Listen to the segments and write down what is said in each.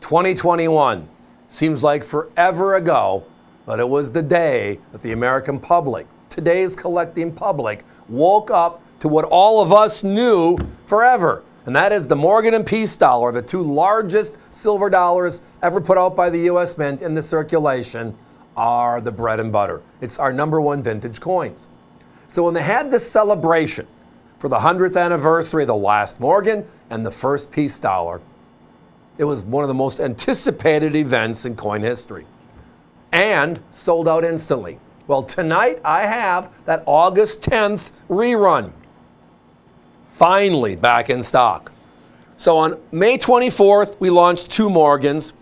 2021 seems like forever ago, but it was the day that the American public, today's collecting public, woke up to what all of us knew forever. And that is the Morgan and Peace dollar, the two largest silver dollars ever put out by the U.S. Mint in the circulation, are the bread and butter. It's our #1 vintage coins. So when they had this celebration for the 100th anniversary of the last Morgan and the first Peace dollar, it was one of the most anticipated events in coin history and sold out instantly. Well, tonight I have that August 10th rerun finally back in stock. So on May 24th, we launched 2 Morgans.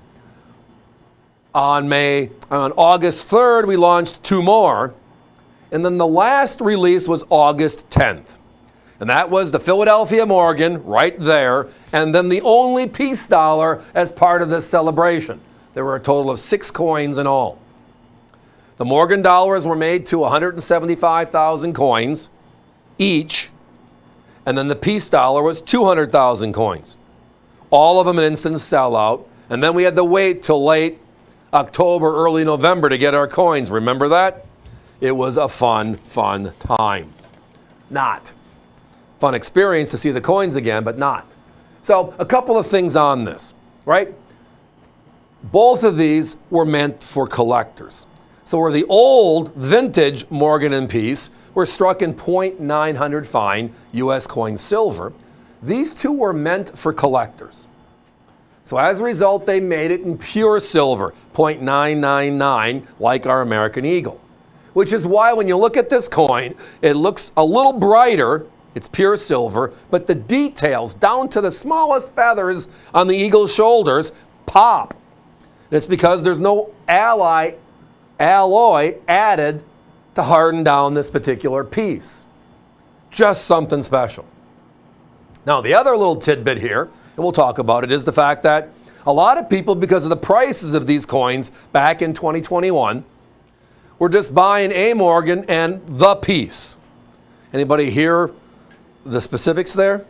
On August 3rd, we launched 2 more. And then the last release was August 10th. And that was the Philadelphia Morgan right there. And then the only Peace dollar as part of this celebration. There were a total of 6 coins in all. The Morgan dollars were made to 175,000 coins each. And then the Peace dollar was 200,000 coins. All of them an instant sellout. And then we had to wait till late October, early November to get our coins. Remember that? It was a fun time. Not. Fun experience to see the coins again, but not. So a couple of things on this, right? Both of these were meant for collectors. So where the old vintage Morgan and Peace were struck in .900 fine U.S. coin silver, these two were meant for collectors. So as a result, they made it in pure silver, .999, like our American Eagle. Which is why when you look at this coin, it looks a little brighter. It's pure silver, but the details, down to the smallest feathers on the eagle's shoulders, pop. And it's because there's no alloy added to harden down this particular piece. Just something special. Now, the other little tidbit here, and we'll talk about it, is the fact that a lot of people, because of the prices of these coins back in 2021, were just buying a Morgan and the piece. Anybody hear the specifics there?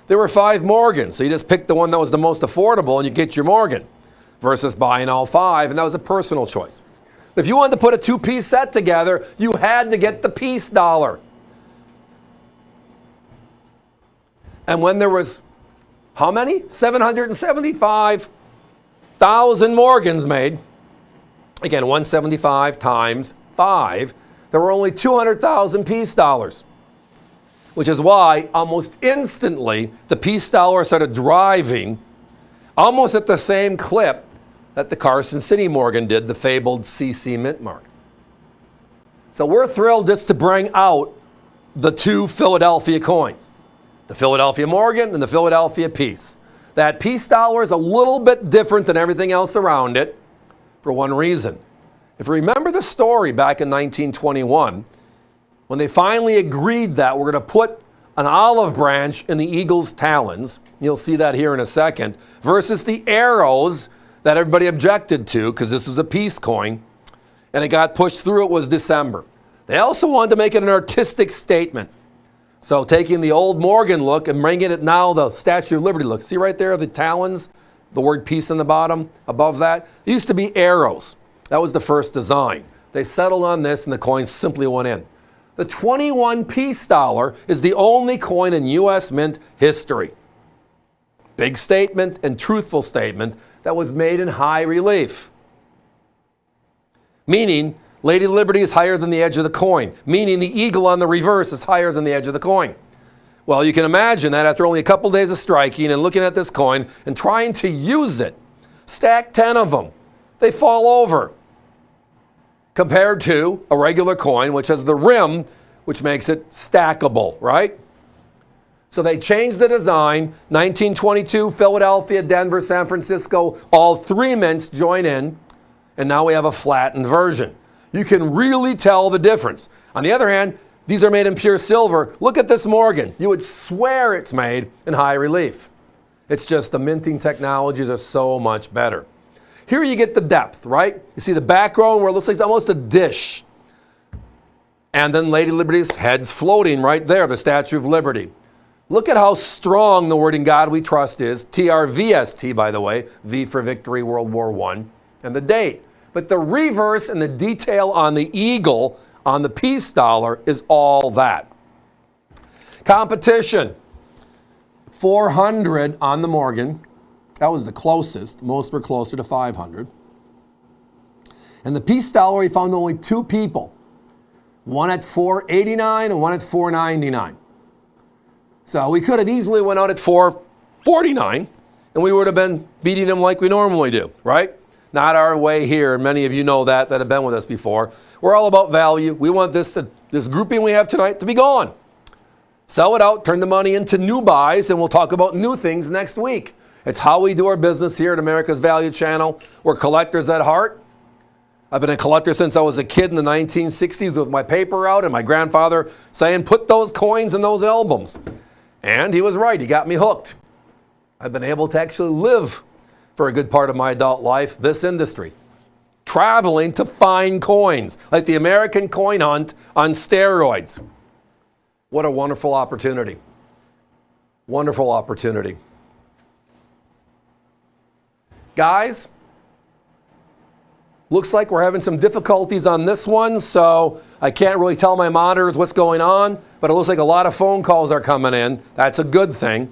There were 5 Morgans, so you just picked the one that was the most affordable and you get your Morgan, versus buying all 5, and that was a personal choice. If you wanted to put a 2-piece set together, you had to get the Peace dollar. And when there was, how many? 775,000 Morgans made. Again, 175 times 5. There were only 200,000 Peace dollars. Which is why almost instantly the Peace dollar started driving almost at the same clip that the Carson City Morgan did, the fabled CC Mint Mark. So we're thrilled just to bring out the 2 Philadelphia coins, the Philadelphia Morgan and the Philadelphia Peace. That Peace dollar is a little bit different than everything else around it for one reason. If you remember the story back in 1921, when they finally agreed that we're going to put an olive branch in the eagle's talons, you'll see that here in a second, versus the arrows that everybody objected to because this was a Peace coin, and it got pushed through, it was December. They also wanted to make it an artistic statement. So taking the old Morgan look and bringing it now the Statue of Liberty look. See right there, the talons, the word Peace on the bottom, above that? It used to be arrows. That was the first design. They settled on this and the coin simply went in. The 21 Peace dollar is the only coin in U.S. Mint history. Big statement and truthful statement that was made in high relief. Meaning, Lady Liberty is higher than the edge of the coin. Meaning the eagle on the reverse is higher than the edge of the coin. Well, you can imagine that after only a couple days of striking and looking at this coin and trying to use it, stack 10 of them, they fall over. Compared to a regular coin, which has the rim, which makes it stackable, right? So they changed the design. 1922, Philadelphia, Denver, San Francisco, all 3 mints join in, and now we have a flattened version. You can really tell the difference. On the other hand, these are made in pure silver. Look at this Morgan. You would swear it's made in high relief. It's just the minting technologies are so much better. Here you get the depth, right? You see the background where it looks like it's almost a dish. And then Lady Liberty's head's floating right there, the Statue of Liberty. Look at how strong the word "In God We Trust" is. TRVST, by the way, V for Victory, World War I, and the date. But the reverse and the detail on the eagle on the peace dollar is all that. Competition. 400 on the Morgan. That was the closest. Most were closer to 500. And the peace dollar, we found only two people. One at $4.89 and one at $4.99. So we could have easily went out at $4.49 and we would have been beating them like we normally do, right? Not our way here. Many of you know that have been with us before. We're all about value. We want this grouping we have tonight to be gone. Sell it out, turn the money into new buys, and we'll talk about new things next week. It's how we do our business here at America's Value Channel. We're collectors at heart. I've been a collector since I was a kid in the 1960s with my paper out and my grandfather saying, put those coins in those albums. And he was right. He got me hooked. I've been able to actually live for a good part of my adult life this industry, traveling to find coins, like the American coin hunt on steroids. What a wonderful opportunity. Wonderful opportunity. Guys, looks like we're having some difficulties on this one, so I can't really tell my monitors what's going on, but it looks like a lot of phone calls are coming in. That's a good thing.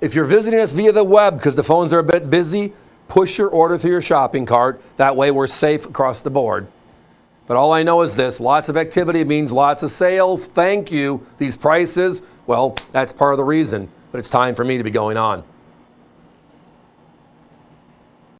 If you're visiting us via the web because the phones are a bit busy, push your order through your shopping cart. That way we're safe across the board. But all I know is this, lots of activity means lots of sales. Thank you. These prices, well, that's part of the reason, but it's time for me to be going on.